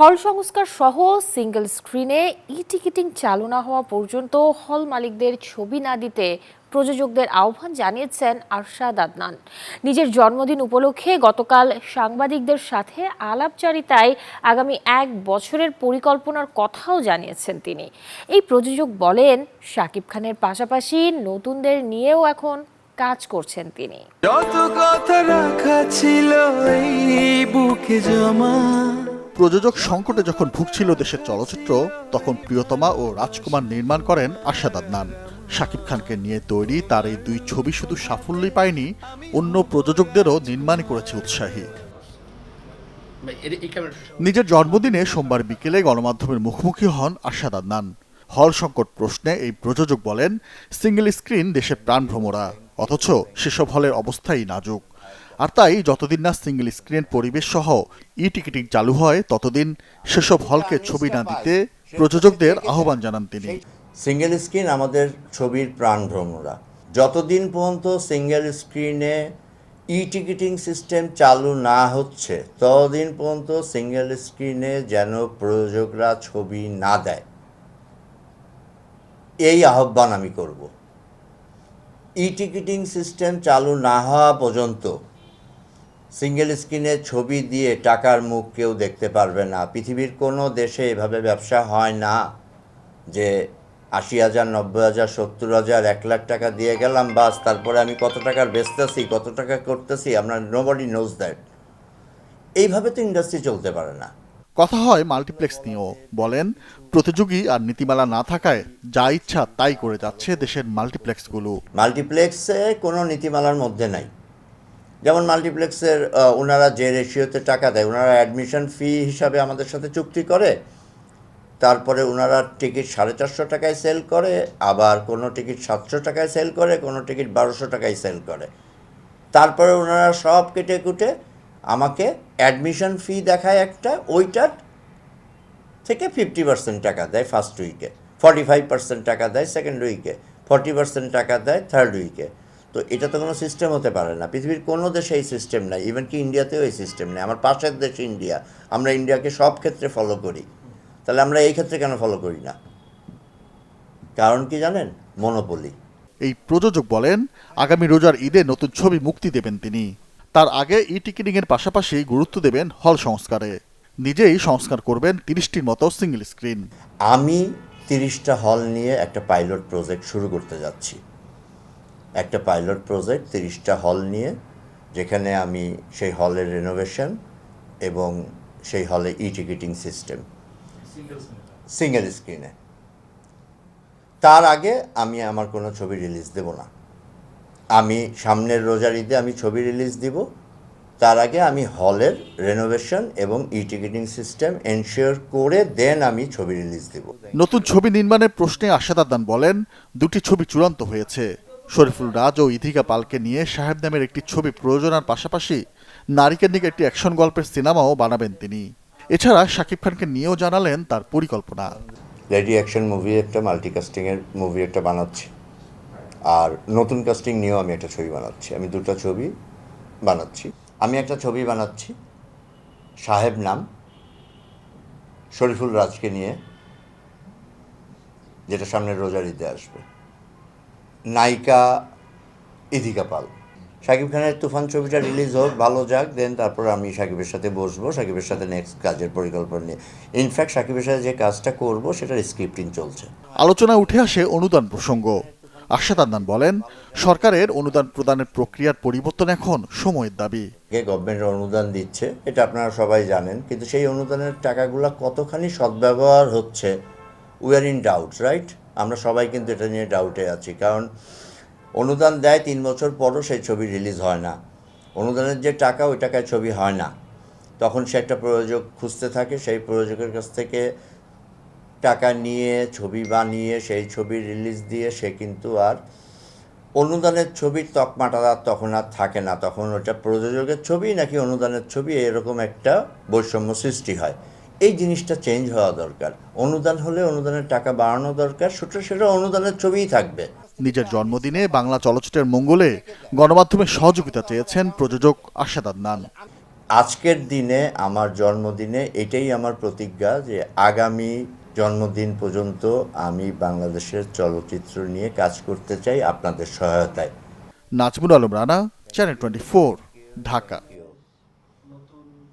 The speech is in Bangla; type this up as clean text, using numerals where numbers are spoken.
হল সংস্কার সহ সিঙ্গেল স্ক্রিনে টিকিটিং চালু না হওয়া পর্যন্ত হল মালিকদের ছবি না দিতে প্রযোজকদের আহ্বান জানিয়েছেন আরশাদ আদনান। নিজের জন্মদিন উপলক্ষে গতকাল সাংবাদিকদের সাথে আলাপচারিতায় আগামী 1 বছরের পরিকল্পনার কথাও জানিয়েছেন তিনি। এই প্রযোজক বলেন, শাকিব খানের পাশাপাশি নতুনদের নিয়েও এখন কাজ করছেন তিনি। যত কথা রাখা ছিল এই বুকে জমা। প্রযোজক সংকটে যখন ভুগছিল দেশের চলচ্চিত্র, তখন প্রিয়তমা ও রাজকুমার নির্মাণ করেন আরশাদ আদনান। শাকিব খানকে নিয়ে তৈরি তার এই দুই ছবি শুধু সাফল্যই পায়নি, অন্য প্রযোজকদেরও নির্মাণ করেছে উৎসাহী। নিজের জন্মদিনে সোমবার বিকেলে গণমাধ্যমের মুখোমুখি হন আরশাদ আদনান। হল সংকট প্রশ্নে এই প্রযোজক বলেন, সিঙ্গেল স্ক্রিন দেশের প্রাণভ্রমরা, অথচ সেসব হলের অবস্থাই নাজুক। আর তাই যতদিন না সিঙ্গেল স্ক্রিন পরিবেশ সহ টিকিটিং চালু হয়, ততদিন সেসব হলকে ছবি না দিতে প্রযোজকদের আহ্বান জানান তিনি। সিঙ্গেল স্ক্রিন আমাদের ছবির প্রাণভ্রমরা। যতদিন পর্যন্ত সিঙ্গেল স্ক্রিনে টিকিটিং সিস্টেম চালু না হচ্ছে, ততদিন পর্যন্ত সিঙ্গেল স্ক্রিনে যেন প্রযোজকরা ছবি না দেয়, এই আহ্বান আমি করব। টিকিটিং সিস্টেম চালু না হওয়া পর্যন্ত সিঙ্গেল স্ক্রিনে ছবি দিয়ে টাকার মুখ কেউ দেখতে পারবে না। পৃথিবীর কোনো দেশে এভাবে ব্যবসা হয় না যে ৮০,০০০, ৯০,০০০, ৭০,০০০, ১ লাখ টাকা দিয়ে গেলাম, বাস তারপরে আমি কত টাকার বেচতেছি, কত টাকা করতেছি, আমরা নোবডি নোজ দ্যাট। এইভাবে তো ইন্ডাস্ট্রি চলতে পারে না। কথা হয় মাল্টিপ্লেক্স নিয়েও। বলেন, প্রতিযোগী আর নীতিমালা না থাকায় যা ইচ্ছা তাই করে যাচ্ছে দেশের মাল্টিপ্লেক্সগুলো। মাল্টিপ্লেক্সে কোনো নীতিমালার মধ্যে নাই। যেমন মাল্টিপ্লেক্সের ওনারা যে রেশিওতে টাকা দেয়, ওনারা অ্যাডমিশন ফি হিসাবে আমাদের সাথে চুক্তি করে, তারপরে ওনারা টিকিট 450 টাকায় সেল করে, আবার কোনো টিকিট 700 টাকায় সেল করে, কোনো টিকিট 1200 টাকায় সেল করে। তারপরে ওনারা সব কেটে কুটে আমাকে অ্যাডমিশন ফি দেখায় একটা, ওইটার থেকে 50% টাকা দেয় ফার্স্ট উইকে, 45% টাকা দেয় সেকেন্ড উইকে, 40% টাকা দেয় থার্ড উইকে। তো এটা তো কোনো সিস্টেম হতে পারে না। পৃথিবীর কোনো দেশে এই সিস্টেম নাই, ইভেন কি ইন্ডিয়াতেও এই সিস্টেম নেই। আমার পাশের দেশ ইন্ডিয়া, আমরা ইন্ডিয়াকে সব ক্ষেত্রে ফলো করি, তাহলে আমরা এই ক্ষেত্রে কেন ফলো করি না? কারণ কি জানেন? মনোপলি। এই প্রযোজক বলেন, আগামী রোজার ঈদে নতুন ছবি মুক্তি দেবেন তিনি। তার আগে টিকিটিং এর পাশাপাশি গুরুত্ব দেবেন হল সংস্কারে। নিজেই সংস্কার করবেন 30টির মতো সিঙ্গেল স্ক্রিন। আমি 30টা হল নিয়ে একটা পাইলট প্রজেক্ট শুরু করতে যাচ্ছি। একটা পাইলট প্রজেক্ট 30টা হল নিয়ে, যেখানে আমি সেই হলের রেনোভেশন এবং সেই হলে টিকিটিং সিস্টেম সিঙ্গেল স্ক্রিনে। তার আগে আমি আমার কোনো ছবি রিলিজ দেব না। আমি সামনের রোজার ঈদে আমি ছবি রিলিজ দিব, তার আগে আমি হলের রেনোভেশন এবং টিকিটিং সিস্টেম এনশিওর করে দেন আমি ছবি রিলিজ দেব। নতুন ছবি নির্মাণের প্রশ্নে আরশাদ আদনান বলেন, দুটি ছবি চূড়ান্ত হয়েছে। শরীফুল রাজ ও ইথিকা পালকে নিয়ে সাহেব নামের একটি ছবি প্রযোজনার পাশাপাশি নারীকেন্দ্রিক একটি অ্যাকশন গল্পের সিনেমাও বানাবেন তিনি। এছাড়া শাকিব খানকে নিয়েও জানালেন তার পরিকল্পনা। লেডি অ্যাকশন মুভি একটা, মাল্টিকাস্টিংয়ের মুভি একটা বানাচ্ছি, আর নতুন কাস্টিং নিয়েও আমি একটা ছবি বানাচ্ছি। আমি দুটো ছবি বানাচ্ছি। আমি একটা ছবি বানাচ্ছি সাহেব নাম, শরীফুল রাজকে নিয়ে, যেটা সামনের রোজার ঈদে আসবে। নায়িকা ইথিকা পাল। শাকিব খানের তুফান ছবিটা রিলিজ হোক, ভালো যাক, দেন তারপর আমি শাকিবের সাথে বসবো, শাকিবের সাথে নেক্সট কাজের পরিকল্পনা নিয়ে। ইনফ্যাক্ট শাকিবের সাথে যে কাজটা করব সেটার স্ক্রিপ্টিং চলছে। আলোচনা উঠে আসে অনুদান প্রসঙ্গ। আরশাদ আদনান বলেন, সরকারের অনুদান প্রদানের প্রক্রিয়ার পরিবর্তন এখন সময়ের দাবি। গভর্নমেন্ট অনুদান দিচ্ছে, এটা আপনারা সবাই জানেন, কিন্তু সেই অনুদানের টাকাগুলো কতখানি সদ্ব্যবহার হচ্ছে, we are in doubt, right? আমরা সবাই কিন্তু এটা নিয়ে ডাউটে আছি। কারণ অনুদান দেয় 3 বছর পরও সেই ছবি রিলিজ হয় না। অনুদানের যে টাকা, ওই টাকায় ছবি হয় না। তখন সে একটা প্রযোজক খুঁজতে থাকে, সেই প্রযোজকের কাছ থেকে টাকা নিয়ে ছবি বানিয়ে সেই ছবি রিলিজ দিয়ে সে কিন্তু আর অনুদানের ছবির তকমাটা তখন আর থাকে না। তখন ওটা প্রযোজকের ছবি নাকি অনুদানের ছবি, এরকম একটা বৈষম্য সৃষ্টি হয়। এই জিনিসটা চেঞ্জ হওয়া দরকার। অনুদান হলে অনুদানের টাকা বাড়ানো দরকার, সেটা অনুদানের ছবিই থাকবে। নিজের জন্মদিনে বাংলা চলচ্চিত্রের মঙ্গলে গণমাধ্যমের সহযোগিতা চেয়েছেন প্রযোজক আরশাদ আদনান। আজকের দিনে আমার জন্মদিনে এটাই আমার প্রতিজ্ঞা যে আগামী জন্মদিন পর্যন্ত আমি বাংলাদেশের চলচ্চিত্র নিয়ে কাজ করতে চাই আপনাদের সহায়তায়। নাজমুল আলম রানা, চ্যানেল 24, ঢাকা।